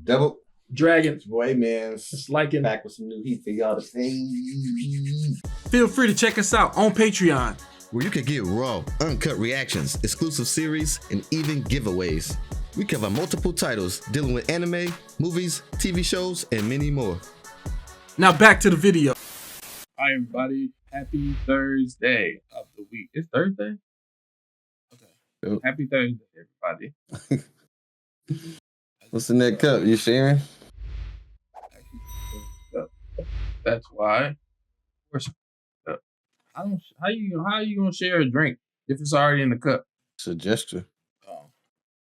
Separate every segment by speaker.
Speaker 1: Double
Speaker 2: Dragon.
Speaker 1: boy, man.
Speaker 2: It's liking.
Speaker 1: Back with some new heat for y'all to see.
Speaker 2: Feel free to check us out on Patreon,
Speaker 3: where you can get raw, uncut reactions, exclusive series, and even giveaways. We cover multiple titles dealing with anime, movies, TV shows, and many more.
Speaker 2: Now back to the video.
Speaker 4: Hi everybody, happy Thursday of the week. It's Thursday? Okay.
Speaker 1: Yep.
Speaker 4: Happy Thursday, everybody.
Speaker 1: What's in that cup? You sharing?
Speaker 4: That's why. How you gonna share a drink if it's already in the cup?
Speaker 1: It's a gesture.
Speaker 4: Oh.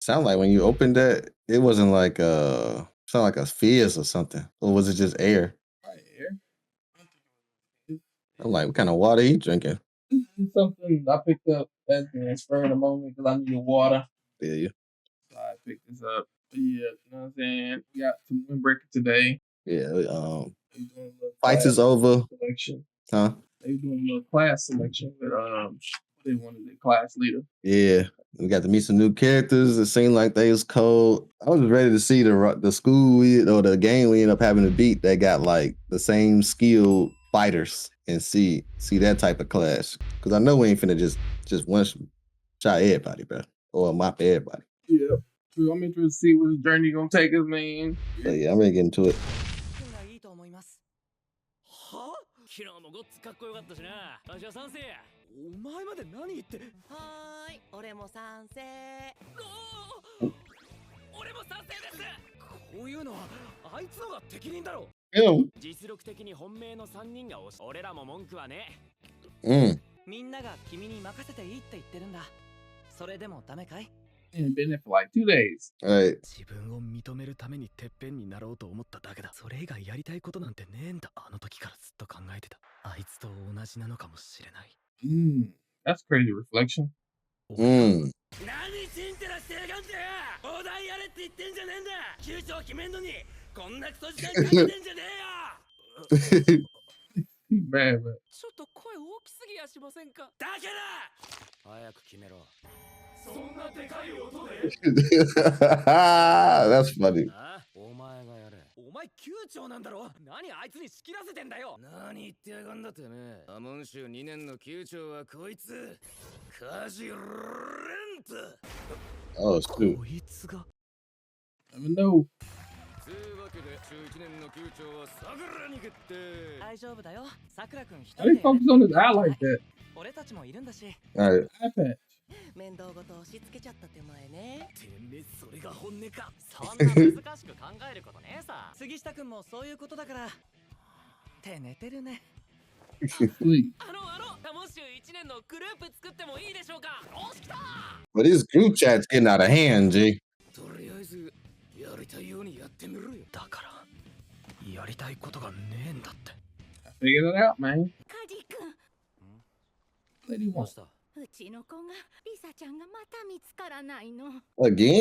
Speaker 1: Sound like when you opened that, it wasn't like sound like a fizz or something. Or was it just air?
Speaker 4: Right, air.
Speaker 1: I'm like, what kind of water are you drinking?
Speaker 4: It's something I picked up as a spur of the moment because I needed water.
Speaker 1: Yeah.
Speaker 4: So I picked this up. But yeah, you know what I'm saying? We got some windbreaker today.
Speaker 1: Yeah. Fights is over.
Speaker 4: Selection.
Speaker 1: Huh?
Speaker 4: They were doing a little class selection with they wanted the class leader.
Speaker 1: Yeah. We got to meet some new characters. It seemed like they was cold. I was ready to see the school or the game we ended up having to beat that got like the same skilled fighters and see that type of clash. Because I know we ain't finna just one shot everybody, bro. Or mop everybody.
Speaker 4: Yeah. So I'm interested to see what this journey gonna take us, man.
Speaker 1: So yeah, I'm ready to get into it.
Speaker 4: And been there for like 2 days.
Speaker 1: All right.
Speaker 4: That's crazy reflection. Man.
Speaker 1: That's funny. Oh, shoot.
Speaker 4: Never know. Why they focus on his eye like that?
Speaker 1: All right.
Speaker 4: Eye patch.
Speaker 1: But these group chats getting out of hand, G.
Speaker 4: I figured it out, man. Lady wants.
Speaker 1: Again?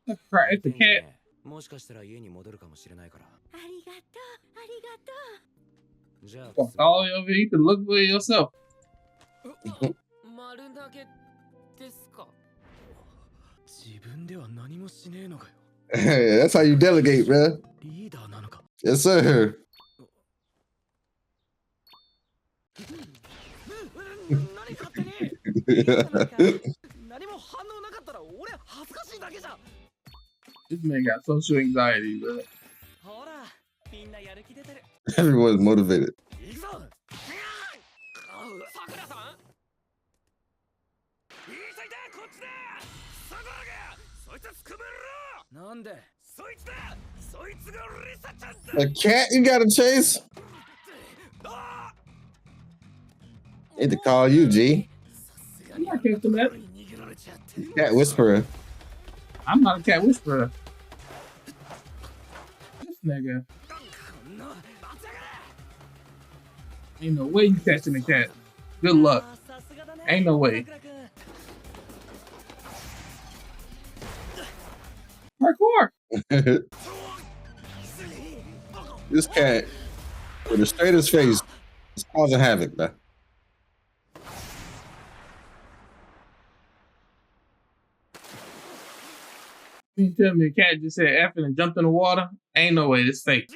Speaker 4: It's the cat. Walk all the way over here. You can look for yourself.
Speaker 1: That's how you delegate, bro. Yes, sir.
Speaker 4: This man got social anxiety, bro.
Speaker 1: Everyone's motivated. A cat you gotta chase? Need to call you, G.
Speaker 4: I'm not catching that.
Speaker 1: Cat whisperer.
Speaker 4: I'm not a cat whisperer. This nigga. Ain't no way you catching a cat. Good luck. Ain't no way. Parkour.
Speaker 1: This cat with the straightest face is causing havoc, man.
Speaker 4: You tell me a cat just said F and jumped in the water? Ain't no way, it's fake.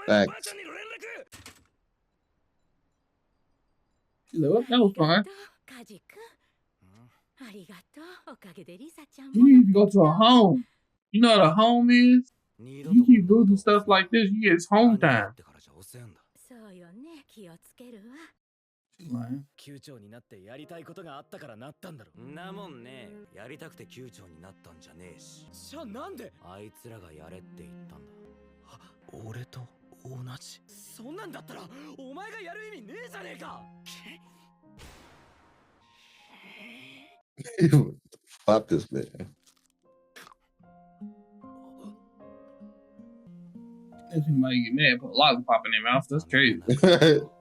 Speaker 1: Facts.
Speaker 4: She's like, what? That was fun. You need to go to a home. You know what a home is? You keep losing stuff like this, you get home time. She's lying.
Speaker 5: 級長になってやりたいことがあったからなったんだろ。なもんね、やりたくて級長になったんじゃねえし。じゃあなんであいつらがやれって言ったんだ。俺と同じ。そんなんだったらお前がやる意味ねえじゃねえか。
Speaker 1: Pop this man.
Speaker 4: If somebody get mad, put a lollipop in their mouth. That's crazy.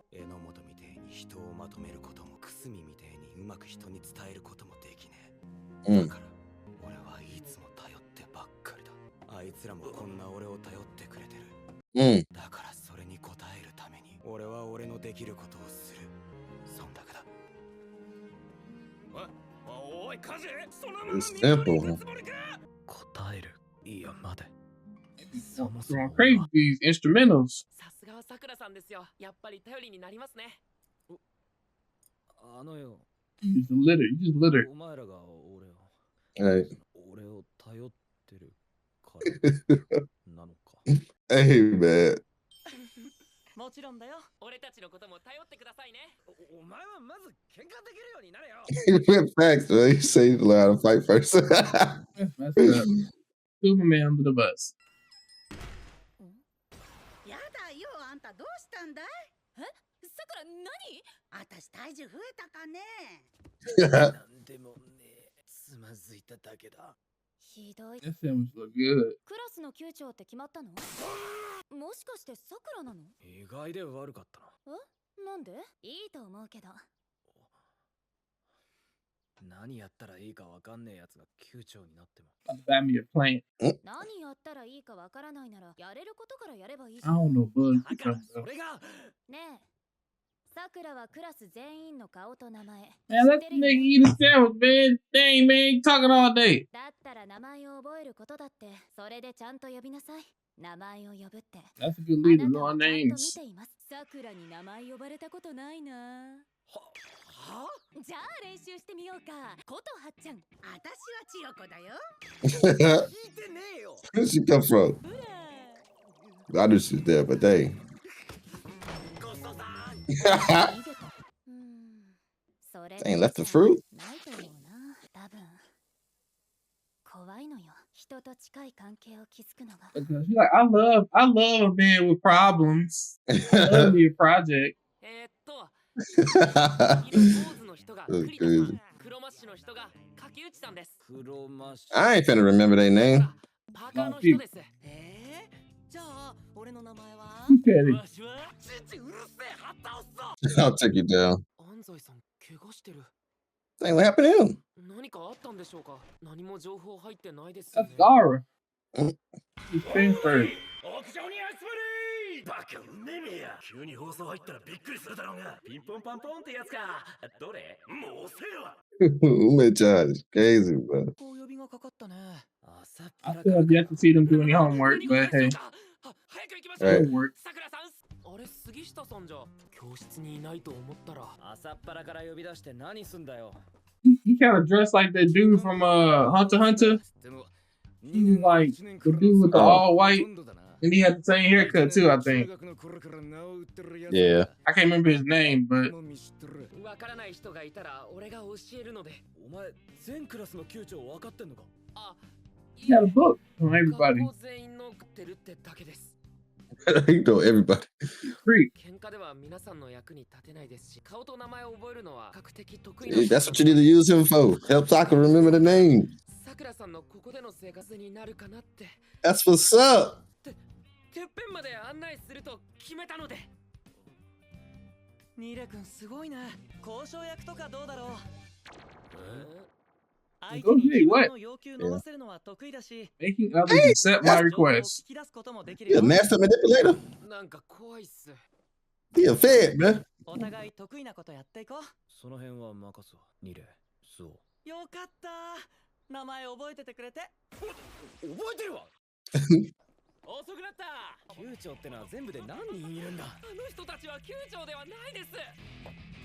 Speaker 5: 榎本みてえに人をまとめることもくすみみてえにうまく人に伝えることもできねえ。だから俺はいつも頼ってばっかりだ。あいつらもこんな俺を頼ってくれてる。だからそれに応えるために俺は俺のできることをする。そんだけだ。おいカジ、そのまま
Speaker 1: It's simple.
Speaker 5: 答える。いや待て。
Speaker 4: Going crazy these instrumentals.
Speaker 6: さすがはさくらさんですよ。やっぱり頼りになりますね。
Speaker 5: あのよ。
Speaker 4: You just litter. You just litter.
Speaker 5: お前らが俺を。
Speaker 1: Hey.
Speaker 5: 俺を頼ってるからなのか。
Speaker 1: Hey, man.
Speaker 6: もちろんだよ。俺たちのことも頼ってくださいね。
Speaker 5: お前はまず喧嘩できるようになれよ。
Speaker 1: He went facts, man. He said he'd learn how to fight first.
Speaker 4: That's messed up. Superman under the bus.
Speaker 7: やだよ、あんたどうしたんだい？
Speaker 8: え？さくら何？
Speaker 7: 私体重増えたかね？
Speaker 5: なんでもね、つまずいただけだ。
Speaker 8: ひどい。
Speaker 4: That sandwich look good.
Speaker 8: クラスの級長って決まったの？もしかしてさくらなの？
Speaker 5: 意外で悪かったな。
Speaker 8: え？なんで？いいと思うけど。
Speaker 5: 何やったらいいかわかんねえやつが級長になっても。
Speaker 4: Buy me a plant.
Speaker 8: 何やったらいいかわからないならやれることからやればいいじ
Speaker 4: I
Speaker 8: ゃん。
Speaker 4: don't know, Buzz.
Speaker 5: だからそれが。
Speaker 8: ねえ。さくらはクラス全員の顔と名前。
Speaker 4: Man, let the nigga eat a sandwich, man. Dang, man, you talking all day.
Speaker 8: だったら名前を覚えることだって、それでちゃんと呼びなさい。名前を呼ぶって。
Speaker 4: That's a good
Speaker 8: あ
Speaker 4: leader,
Speaker 8: なた
Speaker 4: knowing
Speaker 8: はちゃんと見
Speaker 4: names.
Speaker 8: ています。さくらに名前呼ばれたことないな。
Speaker 5: は？
Speaker 8: じゃあ練習してみようか。ことはっちゃん。
Speaker 7: 私は千代子だよ。
Speaker 1: Where'd
Speaker 5: 聞いてねえよ。
Speaker 1: she come from? I knew she was there, but dang.
Speaker 5: ごちそうさん。
Speaker 8: 逃げた。それ
Speaker 1: Dang, left the fruit?
Speaker 8: ないと思うな。多分。怖いのよ。人と近い関係を築くのが。
Speaker 4: Because she's like, I love a man with problems. Love me a project.
Speaker 6: 色坊主の人が栗田さん、黒マッシュの人が柿内さんです。
Speaker 5: 黒マッシュ。
Speaker 1: I ain't finna remember their name.
Speaker 6: パーカーの人です。
Speaker 8: じゃあ、俺の名前は
Speaker 4: Who petty?
Speaker 5: わしは父うるせえハッタオッソ。
Speaker 1: I'll take you down.
Speaker 6: 安西さん、怪我してる。
Speaker 1: Dang, what happened to him?
Speaker 6: 何かあったんでしょうか。何も情報入ってないですよ
Speaker 4: That's
Speaker 6: ね。
Speaker 4: Gara. He's Finn first.
Speaker 5: 屋上に集まれー。バカうめえや。急に放送入ったらびっくりするだろうが。ピンポンパンポンってやつか。どれ？もう遅えわ。
Speaker 1: Who made y'all? It's crazy, bro.
Speaker 5: お呼びがかかったね。朝っ
Speaker 4: I
Speaker 5: ぱら
Speaker 4: still have yet to see them do any homework,
Speaker 6: 何が
Speaker 4: but
Speaker 6: 入ってる
Speaker 4: hey,
Speaker 6: のか。早く行きましょう。
Speaker 1: Right.
Speaker 4: homework.
Speaker 6: さくらさん。あれ、杉下さんじゃ。教室にいないと思ったら。
Speaker 5: 朝っぱらから呼び出して何すんだよ。
Speaker 4: He kind of dressed like that dude from Hunter x Hunter. He's like the dude with the all white, and he had the same haircut too, I think.
Speaker 1: Yeah.
Speaker 4: I can't remember his name, but
Speaker 6: わからない人がいたら俺が教えるので。
Speaker 5: お前全クラスの級長分かってんのか。
Speaker 6: あ、
Speaker 4: he had a book on
Speaker 6: 学
Speaker 4: everybody.
Speaker 6: 校全員のってるってだけです。
Speaker 1: You know everybody.
Speaker 4: Freak.
Speaker 6: 喧嘩では皆さんの役に立てないですし、顔と名前を覚えるのは比較的得意
Speaker 1: Hey, that's what you need to use him for. Help Sokka remember the name.
Speaker 6: さくらさんのここでの生活になるかなって。
Speaker 1: That's what's up.
Speaker 6: てっぺんまで案内すると決めたので。
Speaker 9: ニレ君すごいね。交渉役とかどうだろう。相手
Speaker 4: Go
Speaker 9: に
Speaker 4: Jay,
Speaker 9: 自
Speaker 4: what?
Speaker 9: 分の要求飲ませるのは得意だし、
Speaker 4: Making others accept my
Speaker 9: 情報を
Speaker 4: requests.
Speaker 9: 聞き出すこともできる
Speaker 1: You a
Speaker 9: よ。
Speaker 1: master manipulator?
Speaker 6: なんか怖いっす。
Speaker 1: He a fed, man.
Speaker 9: お互い得意なことやっていこう。
Speaker 5: その辺は任すわ。ニレ、そう。
Speaker 9: よかった。名前覚えててくれて。
Speaker 5: 覚えてるわ。遅くなった。酋長ってのは全部で何人いるんだ。あの人たちは酋長ではないです。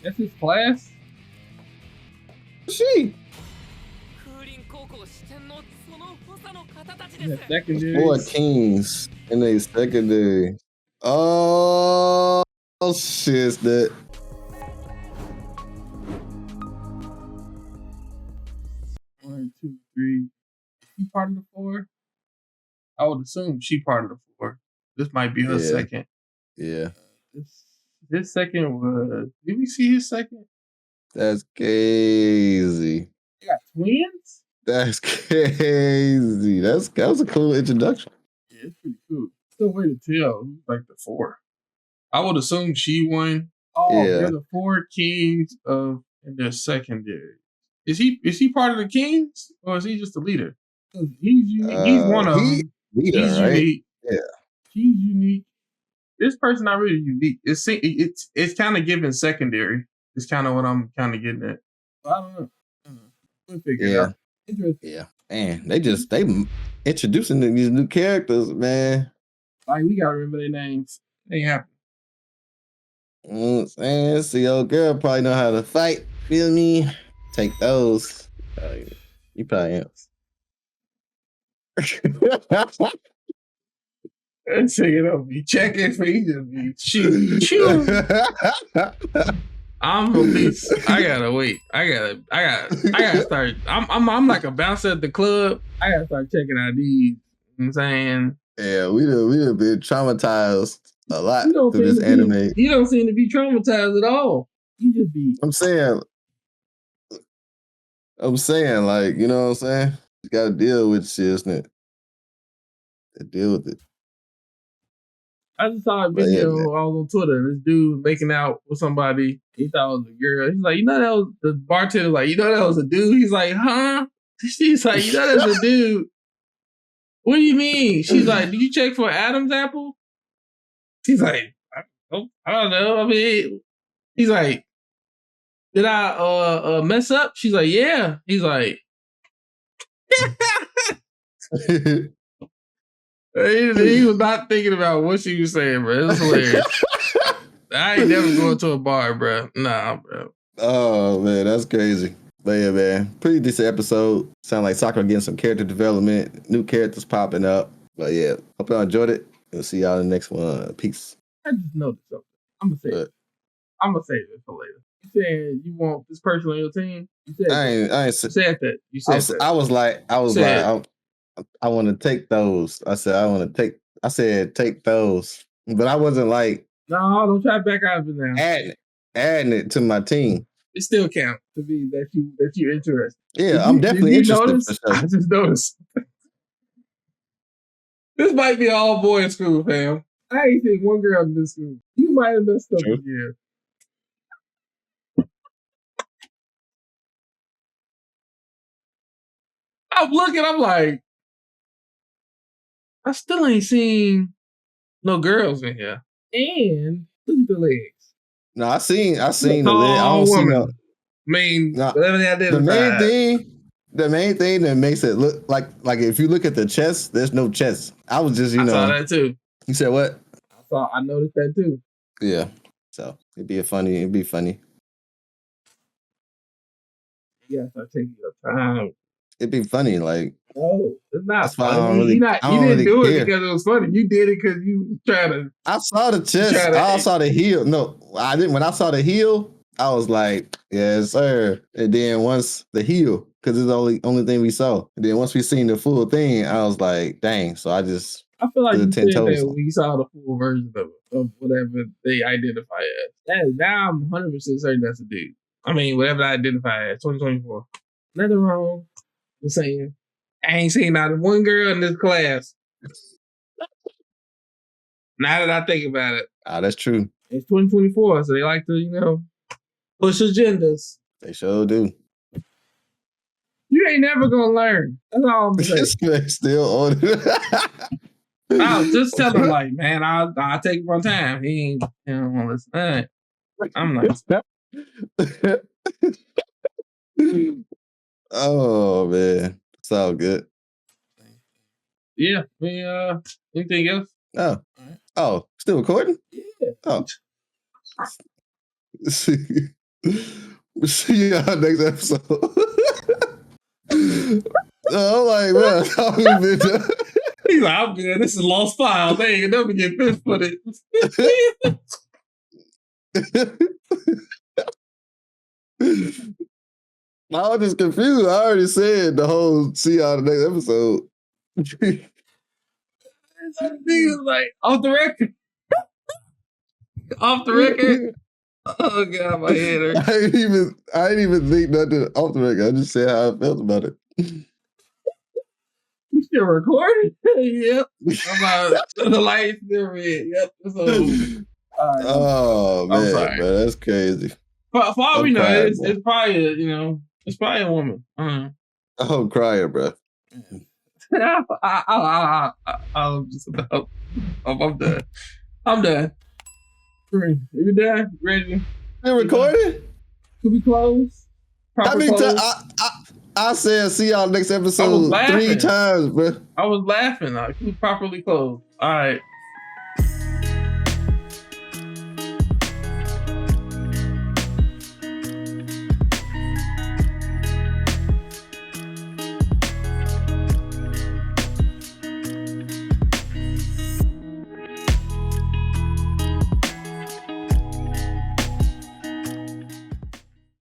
Speaker 4: That's his class?
Speaker 1: She.
Speaker 6: 風林高校支店のその補佐の方たち
Speaker 4: In
Speaker 6: で
Speaker 4: the
Speaker 6: す。
Speaker 4: secondary.
Speaker 1: 4 kings in a secondary. Oh, shit, that.
Speaker 4: One, two, three. Is she part of the 4? I would assume she part of the 4. This might be her
Speaker 1: Yeah.
Speaker 4: second.
Speaker 1: Yeah.
Speaker 4: His second was. Did we see his second?
Speaker 1: That's crazy.
Speaker 4: They got twins?
Speaker 1: That's crazy. That was a cool introduction.
Speaker 4: Yeah, it's pretty cool. Still way to tell who's like the 4. I would assume she won. Oh,
Speaker 1: Yeah.
Speaker 4: they're the 4 kings of in their secondary. Is he part of the kings or is he just the leader? 'Cause he's unique. He's one of them.
Speaker 1: Leader,
Speaker 4: He's
Speaker 1: right?
Speaker 4: unique.
Speaker 1: Yeah.
Speaker 4: She's unique. This person not really unique. It's kind of giving secondary. It's kind of what I'm kind of getting at. I don't know. We'll figure it out. Interesting.
Speaker 1: Yeah. Man, they introducing these new characters, man.
Speaker 4: Like we gotta remember their names. They happen.
Speaker 1: And see, old girl probably know how to fight. Feel me? Take those. You probably am.
Speaker 4: That chicken don't be checking for you just be shooting. I'm gonna be. I gotta wait. I gotta start. I'm like a bouncer at the club. I gotta start checking IDs. You know what I'm saying?
Speaker 1: Yeah, we done been traumatized a lot through this anime.
Speaker 4: You don't seem to be traumatized at all. You just be.
Speaker 1: I'm saying, like, you know what I'm saying? You gotta deal with shit, isn't it? Deal with it.
Speaker 4: I just saw a video all on Twitter. This dude making out with somebody. He thought it was a girl. He's like, that was the bartender. Like, that was a dude. He's like, huh? She's like, that's a dude. What do you mean? She's like, did you check for Adam's apple? He's like, I don't know. I mean, he's like, did I mess up? She's like, yeah. He's like, he was not thinking about what she was saying, bro. It was hilarious. I ain't never going to a bar, bro. Nah, bro.
Speaker 1: Oh, man, that's crazy. But yeah, man, pretty decent episode. Sound like Sakura getting some character development, new characters popping up. But yeah, hope y'all enjoyed it. We'll see y'all in the next one. Peace.
Speaker 4: I just noticed something. I'm gonna say it. I'm gonna say this for later. You said you want this person on your team. You said
Speaker 1: I
Speaker 4: said that. You said that.
Speaker 1: I was like, I want to take those. I said take those, but I wasn't like,
Speaker 4: no, don't try to back out of it now.
Speaker 1: Adding it to my team.
Speaker 4: It still counts to be that you're interested.
Speaker 1: Yeah, I'm definitely interested.
Speaker 4: Notice? For sure. I just noticed. This might be all boys school, fam. I ain't seen one girl in this school. You might have messed up again. I'm looking, I'm like, I still ain't seen no girls in here. And look at the legs.
Speaker 1: No, I seen the leg. I don't see no.
Speaker 4: Whatever they identify.
Speaker 1: The main thing that makes it look like if you look at the chest, there's no chest. I was just, I
Speaker 4: saw that too.
Speaker 1: You said what?
Speaker 4: I noticed that too.
Speaker 1: Yeah. So it'd be funny.
Speaker 4: Yeah, start taking your time.
Speaker 1: It'd be funny, like.
Speaker 4: No, it's not.
Speaker 1: That's why
Speaker 4: funny. You didn't do it because it was funny. You did it because you was trying to.
Speaker 1: I saw the chest. I saw the heel. No, I didn't. When I saw the heel, I was like, yes, sir. And then once the heel, because it's the only thing we saw. And then once we seen the full thing, I was like, dang. So I
Speaker 4: feel like you said that when you saw the full version of whatever they identify as. Now I'm 100% certain that's a dude. I mean, whatever I identify as, 2024. Nothing wrong. Just saying. I ain't seen not one girl in this class. Now that I think about it.
Speaker 1: That's true.
Speaker 4: It's 2024, so they like to, push agendas.
Speaker 1: They sure do.
Speaker 4: You ain't never gonna learn. That's all I'm saying.
Speaker 1: Still on it.
Speaker 4: I'll just tell him, like, man, I'll take my time. He don't want to listen. All right. I'm like,
Speaker 1: oh man. It's all good.
Speaker 4: Yeah. Anything else?
Speaker 1: Oh, still recording?
Speaker 4: Yeah.
Speaker 1: Oh. See y'all next episode. I'm like, man, how we been done?
Speaker 4: He's like, I'm good. This is lost file. They ain't never get this footage.
Speaker 1: I was just confused. I already said the whole see y'all the next episode.
Speaker 4: Niggas like off the record. Off the record. Oh god, my head hurts.
Speaker 1: I didn't even think nothing off the record. I just said how I felt about it.
Speaker 4: You still recording? Yep. The lights still red. Yep.
Speaker 1: Oh man, man, that's crazy.
Speaker 4: For all we know, it's probably it's probably a woman.
Speaker 1: I'm crying, bro.
Speaker 4: I'm just about. I'm done. I'm done. You done? Ready?
Speaker 1: You recording?
Speaker 4: Could we close?
Speaker 1: How many times? I said see y'all next episode 3 times, bro.
Speaker 4: I was laughing. Could we properly close? All right.